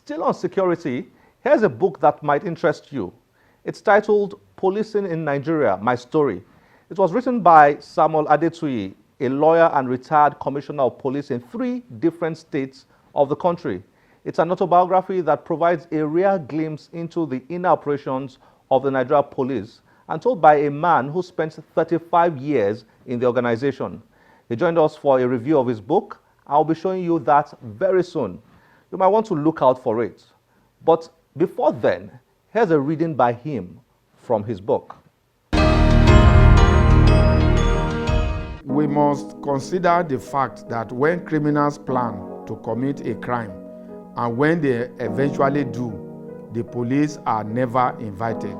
Still on security, here's a book that might interest you. It's titled Policing in Nigeria, My Story. It was written by Samuel Adetuyi, a lawyer and retired commissioner of police in 3 different states of the country. It's an autobiography that provides a rare glimpse into the inner operations of the Nigeria police and told by a man who spent 35 years in the organization. He joined us for a review of his book. I'll be showing you that very soon. You might want to look out for it. But before then, here's a reading by him from his book. We must consider the fact that when criminals plan to commit a crime and when they eventually do, the police are never invited.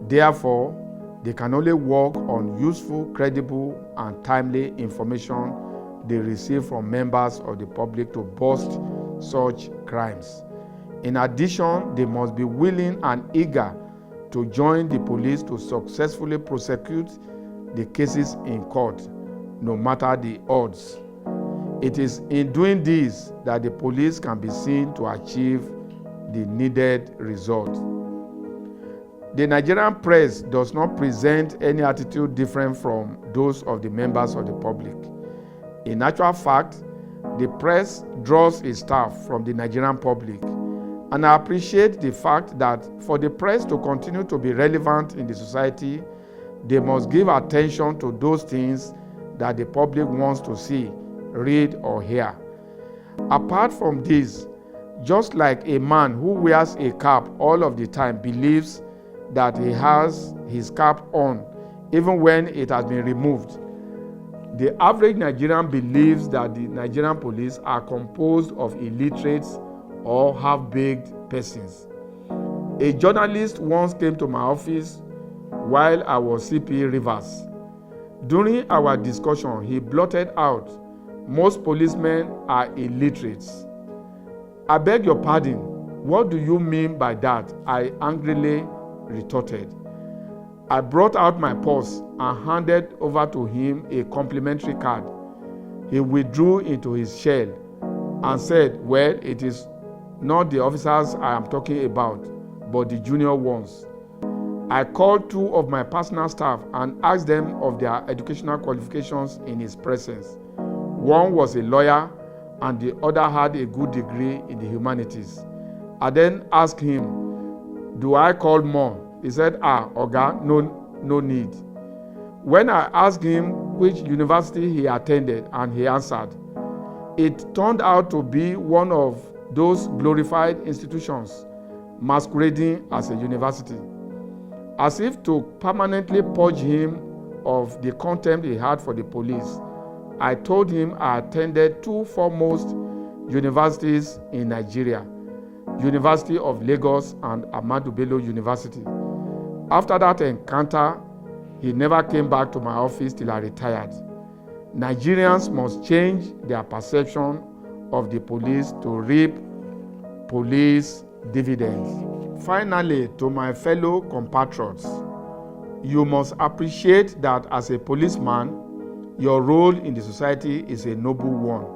Therefore, they can only work on useful, credible, and timely information they receive from members of the public to bust such crimes. In addition, they must be willing and eager to join the police to successfully prosecute the cases in court, no matter the odds. It is in doing this that the police can be seen to achieve the needed result. The Nigerian press does not present any attitude different from those of the members of the public. In actual fact, the press draws its staff from the Nigerian public, and I appreciate the fact that for the press to continue to be relevant in the society, they must give attention to those things that the public wants to see, read, or hear. Apart from this, just like a man who wears a cap all of the time believes that he has his cap on even when it has been removed, the average Nigerian believes that the Nigerian police are composed of illiterates or half-baked persons. A journalist once came to my office while I was CP Rivers. During our discussion, he blurted out, "Most policemen are illiterates." "I beg your pardon, what do you mean by that?" I angrily retorted. I brought out my purse and handed over to him a complimentary card. He withdrew into his shell and said, "Well, it is not the officers I am talking about, but the junior ones." I called 2 of my personal staff and asked them of their educational qualifications in his presence. One was a lawyer and the other had a good degree in the humanities. I then asked him, "Do I call more?" He said, "Oga, no need." When I asked him which university he attended, and he answered, it turned out to be one of those glorified institutions masquerading as a university. As if to permanently purge him of the contempt he had for the police, I told him I attended 2 foremost universities in Nigeria, University of Lagos and Ahmadu Bello University. After that encounter, he never came back to my office till I retired. Nigerians must change their perception of the police to reap police dividends. Finally, to my fellow compatriots, you must appreciate that as a policeman, your role in the society is a noble one.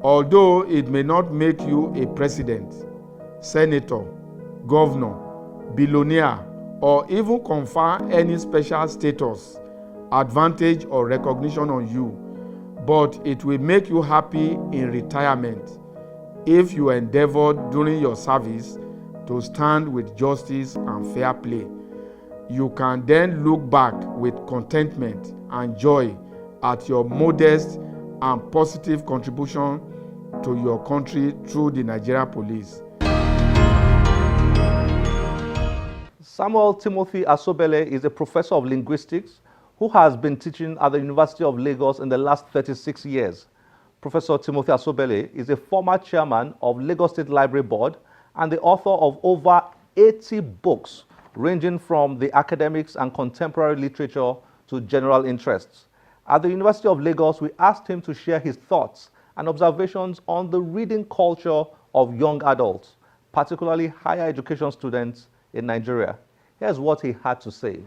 Although it may not make you a president, senator, governor, billionaire, or even confer any special status, advantage, or recognition on you, but it will make you happy in retirement if you endeavored during your service to stand with justice and fair play. You can then look back with contentment and joy at your modest and positive contribution to your country through the Nigerian police. Samuel Timothy Asobele is a professor of linguistics who has been teaching at the University of Lagos in the last 36 years. Professor Timothy Asobele is a former chairman of Lagos State Library Board and the author of over 80 books, ranging from the academics and contemporary literature to general interests. At the University of Lagos, we asked him to share his thoughts and observations on the reading culture of young adults, particularly higher education students in Nigeria. Here's what he had to say.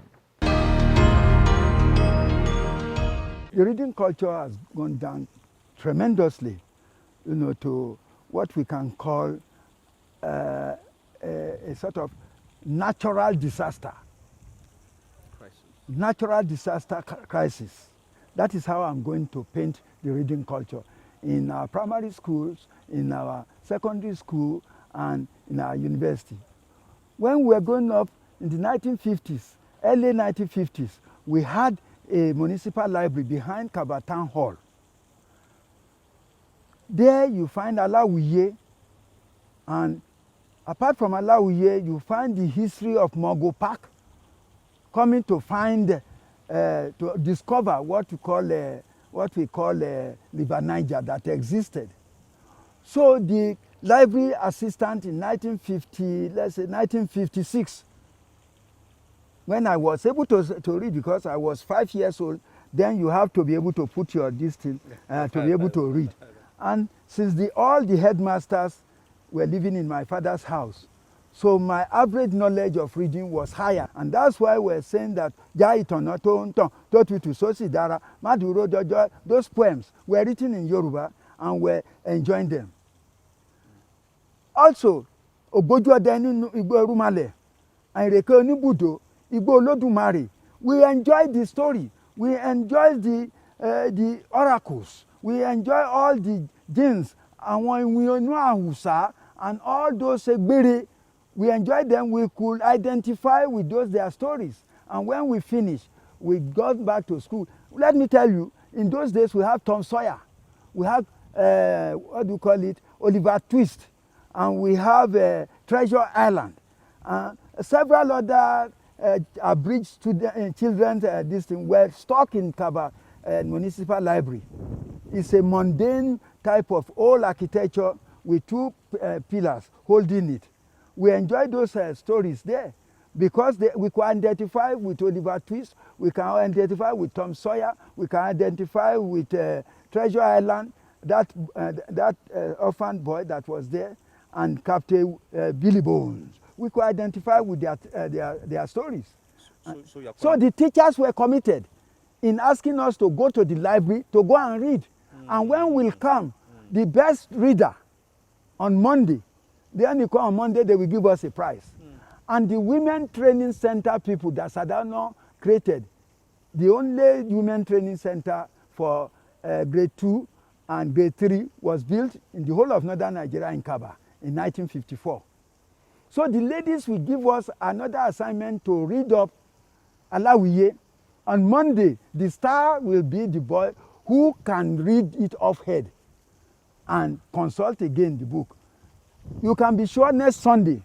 The reading culture has gone down tremendously, to what we can call a sort of natural disaster. Natural disaster crisis. That is how I'm going to paint the reading culture in our primary schools, in our secondary school, and in our university. When we were growing up in the 1950s, early 1950s, we had a municipal library behind Kaba Town Hall. There you find Adetuyi, and apart from Adetuyi, you find the history of Mogo Park, coming to find, to discover what we call River Niger that existed. So the library assistant in 1950, let's say 1956, when I was able to read, because I was 5 years old, then you have to be able to put your distance to be able to read. And since all the headmasters were living in my father's house, so my average knowledge of reading was higher. And that's why we're saying that those poems were written in Yoruba and we're enjoying them. Also, Ogboju Adenu Igbo Erumale, Àìrèké Oníbùdó, Igbo Olódùmarè, we enjoy the story, we enjoy the oracles, we enjoy all the jinns, and when we know Ahusa and all those Egbere, we enjoy them. We could identify with their stories. And when we finish, we got back to school. Let me tell you, in those days we have Tom Sawyer, we have Oliver Twist, and we have Treasure Island, several other abridged children's this thing were stocked in Kaba Municipal Library. It's a mundane type of old architecture with two pillars holding it. We enjoy those stories there because we can identify with Oliver Twist, we can identify with Tom Sawyer, we can identify with Treasure Island, that orphan boy that was there, and Captain Billy Bones. We could identify with their stories. So the teachers were committed in asking us to go to the library to go and read. And when we'll come, the best reader on Monday, they only come on Monday, they will give us a prize. And the women training center people that Sadano created, the only women training center for grade 2 and grade 3 was built in the whole of northern Nigeria in Kaba in 1954. So the ladies will give us another assignment to read up Adetuyi. On Monday, the star will be the boy who can read it off head and consult again the book. You can be sure next Sunday,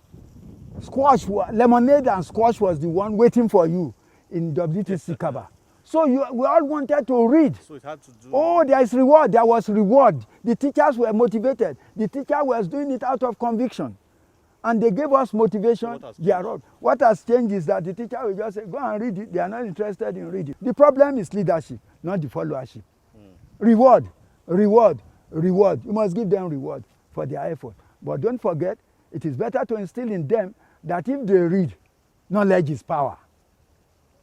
lemonade and squash was the one waiting for you in WTC Kaba. So we all wanted to read. So it had to do. Oh, there is reward. There was reward. The teachers were motivated. The teacher was doing it out of conviction. And they gave us motivation. What has changed is that the teacher will just say, go and read it. They are not interested in reading. The problem is leadership, not the followership. Reward, reward, reward. You must give them reward for their effort. But don't forget, it is better to instill in them that if they read, knowledge is power.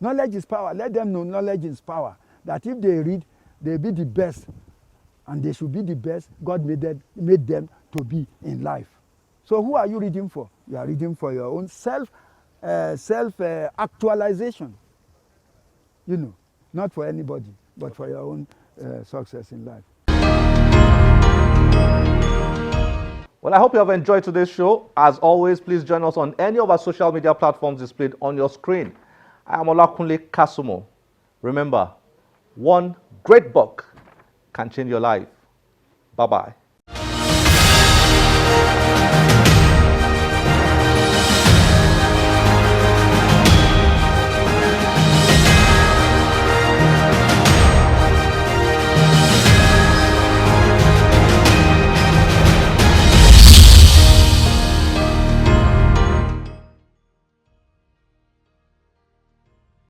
Knowledge is power. Let them know knowledge is power. That if they read, they'll be the best. And they should be the best God made them to be in life. So who are you reading for? You are reading for your own self-actualization. You know, not for anybody, but for your own success in life. Well, I hope you have enjoyed today's show. As always, please join us on any of our social media platforms displayed on your screen. I am Olakunle Kasumo. Remember, one great book can change your life. Bye-bye.